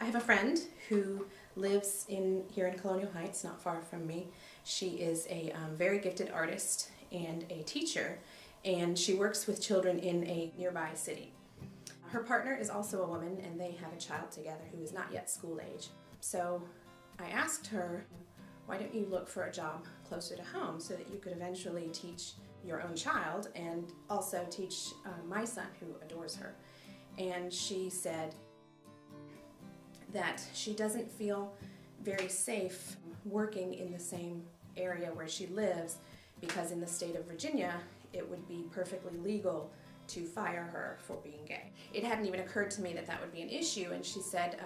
I have a friend who lives here in Colonial Heights, not far from me. She is a very gifted artist and a teacher, and she works with children in a nearby city. Her partner is also a woman, and they have a child together who is not yet school age. So I asked her, why don't you look for a job closer to home so that you could eventually teach your own child and also teach my son, who adores her. And she said that she doesn't feel very safe working in the same area where she lives because in the state of Virginia it would be perfectly legal to fire her for being gay. It hadn't even occurred to me that that would be an issue, and she said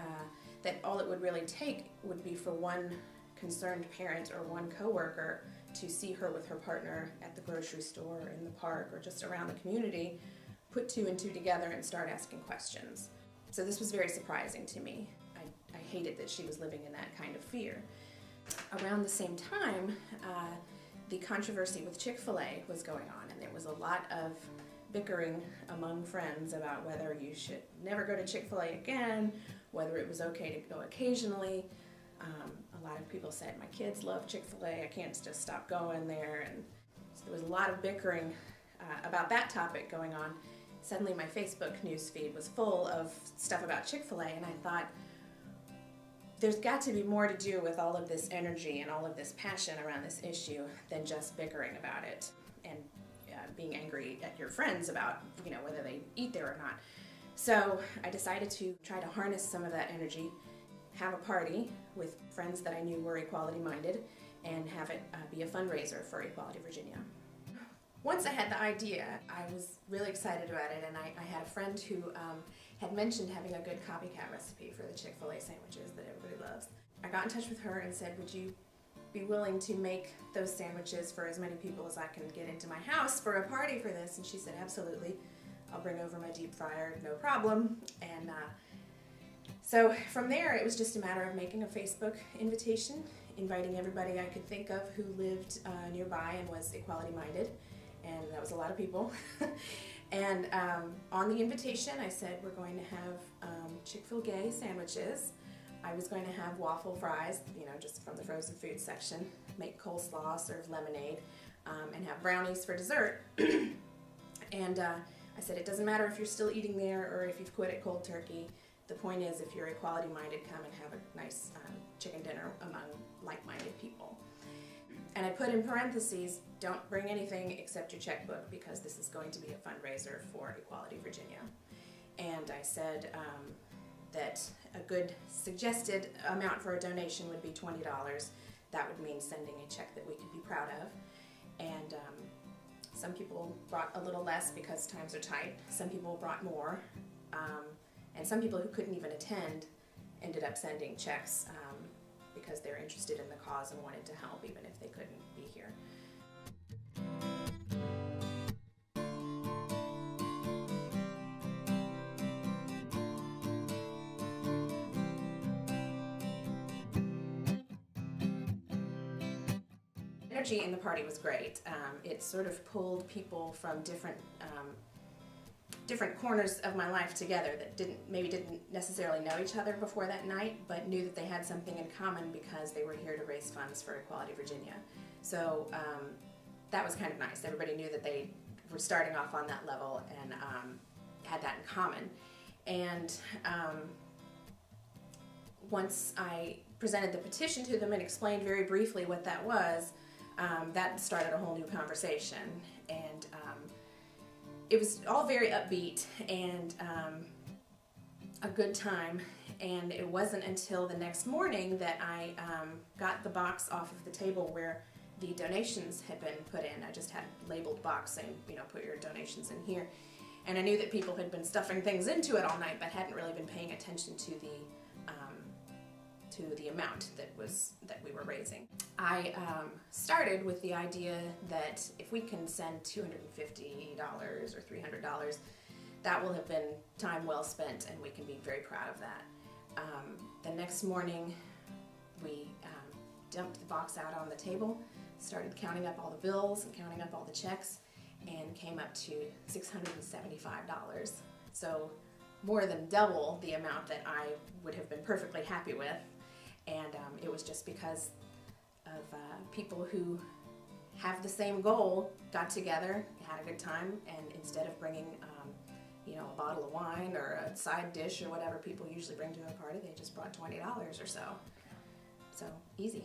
that all it would really take would be for one concerned parent or one coworker to see her with her partner at the grocery store or in the park or just around the community, put two and two together and start asking questions. So this was very surprising to me. I hated that she was living in that kind of fear. Around the same time, the controversy with Chik-fil-A was going on, and there was a lot of bickering among friends about whether you should never go to Chik-fil-A again, whether it was okay to go occasionally. A lot of people said, my kids love Chik-fil-A, I can't just stop going there. And so there was a lot of bickering about that topic going on. Suddenly my Facebook news feed was full of stuff about Chik-fil-A, and I thought, there's got to be more to do with all of this energy and all of this passion around this issue than just bickering about it and being angry at your friends about, whether they eat there or not. So I decided to try to harness some of that energy, have a party with friends that I knew were equality-minded, and have it be a fundraiser for Equality Virginia. Once I had the idea, I was really excited about it, and I had a friend who had mentioned having a good copycat recipe for the Chik-fil-A sandwiches that everybody loves. I got in touch with her and said, would you be willing to make those sandwiches for as many people as I can get into my house for a party for this? And she said, absolutely. I'll bring over my deep fryer, no problem. And so from there, it was just a matter of making a Facebook invitation, inviting everybody I could think of who lived nearby and was equality-minded. And that was a lot of people. And on the invitation, I said we're going to have Chik-fil-Gay sandwiches. I was going to have waffle fries, just from the frozen food section, make coleslaw, serve lemonade, and have brownies for dessert. And I said it doesn't matter if you're still eating there or if you've quit it cold turkey. The point is, if you're equality-minded, come and have a nice chicken dinner among like-minded people. And I put in parentheses, don't bring anything except your checkbook because this is going to be a fundraiser for Equality Virginia. And I said that a good suggested amount for a donation would be $20. That would mean sending a check that we could be proud of. And some people brought a little less because times are tight. Some people brought more. And some people who couldn't even attend ended up sending checks because they're interested in the cause and wanted to help even if they couldn't be here. Energy in the party was great. It sort of pulled people from different corners of my life together that maybe didn't necessarily know each other before that night, but knew that they had something in common because they were here to raise funds for Equality Virginia. So that was kind of nice. Everybody knew that they were starting off on that level and had that in common. And once I presented the petition to them and explained very briefly what that was, that started a whole new conversation. And it was all very upbeat and a good time, and it wasn't until the next morning that I got the box off of the table where the donations had been put in. I just had a labeled box saying, put your donations in here. And I knew that people had been stuffing things into it all night but hadn't really been paying attention to the amount that we were raising. I started with the idea that if we can send $250 or $300, that will have been time well spent and we can be very proud of that. The next morning we dumped the box out on the table, started counting up all the bills and counting up all the checks, and came up to $675. So more than double the amount that I would have been perfectly happy with. And it was just because of people who have the same goal got together, had a good time, and instead of bringing a bottle of wine or a side dish or whatever people usually bring to a party, they just brought $20 or so. So easy.